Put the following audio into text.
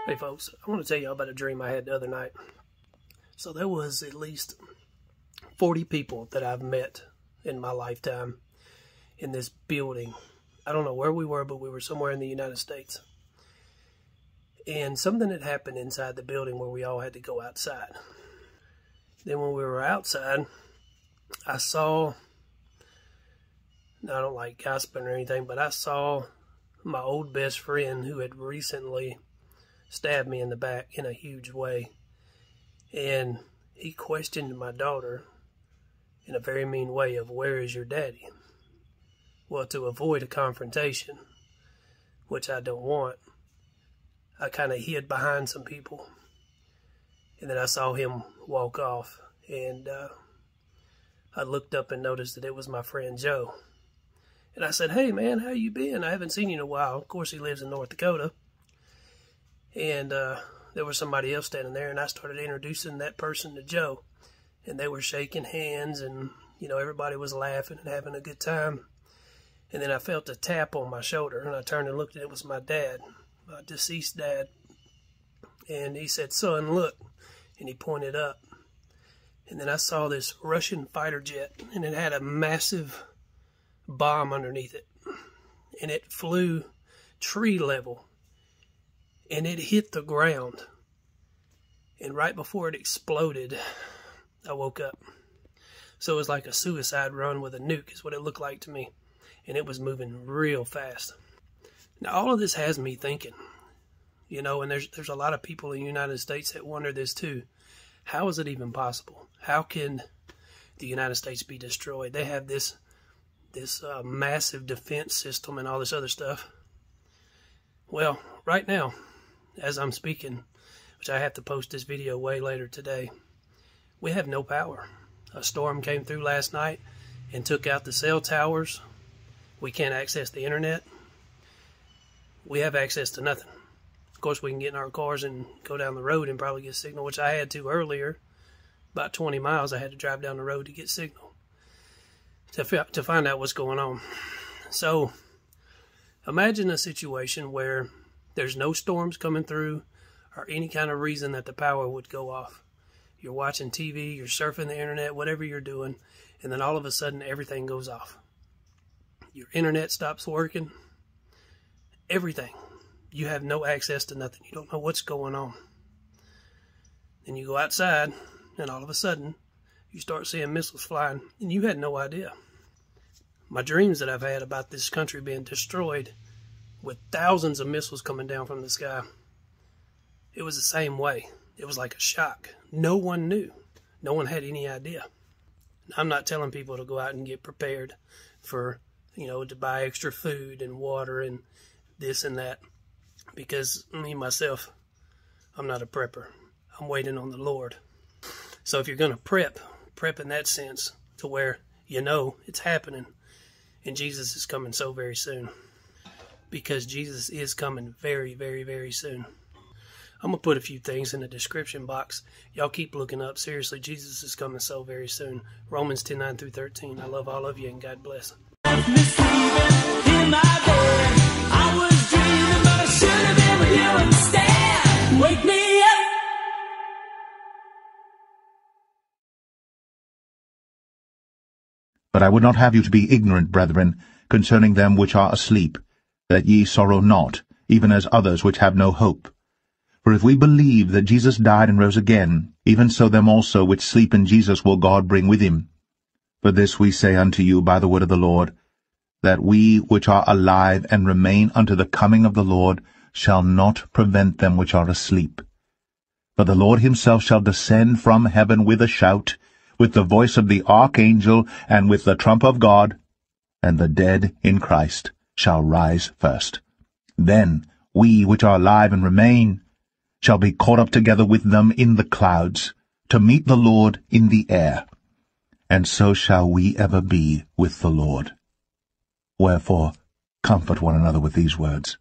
Hey folks, I want to tell y'all about a dream I had the other night. So there was at least 40 people that I've met in my lifetime in this building. I don't know where we were, but we were somewhere in the United States. And something had happened inside the building where we all had to go outside. Then when we were outside, I saw, I don't like gossiping or anything, but I saw my old best friend who had recently stabbed me in the back in a huge way. And he questioned my daughter in a very mean way of, "Where is your daddy?" Well, to avoid a confrontation, which I don't want, I kind of hid behind some people. And then I saw him walk off. And I looked up and noticed that it was my friend Joe. And I said, "Hey man, how you been? I haven't seen you in a while." Of course, he lives in North Dakota. And there was somebody else standing there, and I started introducing that person to Joe. And they were shaking hands, and, you know, everybody was laughing and having a good time. And then I felt a tap on my shoulder, and I turned and looked, and it was my dad, my deceased dad. And he said, "Son, look." And he pointed up. And then I saw this Russian fighter jet, and it had a massive bomb underneath it. And it flew tree level. And it hit the ground. And right before it exploded, I woke up. So it was like a suicide run with a nuke is what it looked like to me. And it was moving real fast. Now all of this has me thinking. You know, and there's a lot of people in the United States that wonder this too. How is it even possible? How can the United States be destroyed? They have this massive defense system and all this other stuff. Well, right now, as I'm speaking, which I have to post this video way later today, we have no power. A storm came through last night and took out the cell towers. We can't access the internet. We have access to nothing. Of course, we can get in our cars and go down the road and probably get signal, which I had to earlier. About 20 miles, I had to drive down the road to get signal to find out what's going on. So imagine a situation where there's no storms coming through or any kind of reason that the power would go off. You're watching TV, you're surfing the internet, whatever you're doing, and then all of a sudden everything goes off. Your internet stops working. Everything. You have no access to nothing. You don't know what's going on. Then you go outside, and all of a sudden you start seeing missiles flying, and you had no idea. My dreams that I've had about this country being destroyed with thousands of missiles coming down from the sky, it was the same way. It was like a shock. No one knew. No one had any idea. I'm not telling people to go out and get prepared for, you know, to buy extra food and water and this and that, because me, myself, I'm not a prepper. I'm waiting on the Lord. So if you're going to prep in that sense to where you know it's happening, and Jesus is coming so very soon. Because Jesus is coming very, very, very soon. I'm going to put a few things in the description box. Y'all keep looking up. Seriously, Jesus is coming so very soon. Romans 10:9-13. I love all of you, and God bless. Wake me up. But I would not have you to be ignorant, brethren, concerning them which are asleep, that ye sorrow not, even as others which have no hope. For if we believe that Jesus died and rose again, even so them also which sleep in Jesus will God bring with him. For this we say unto you by the word of the Lord, that we which are alive and remain unto the coming of the Lord shall not prevent them which are asleep. For the Lord himself shall descend from heaven with a shout, with the voice of the archangel, and with the trump of God, and the dead in Christ shall rise first. Then we which are alive and remain shall be caught up together with them in the clouds, to meet the Lord in the air. And so shall we ever be with the Lord. Wherefore, comfort one another with these words.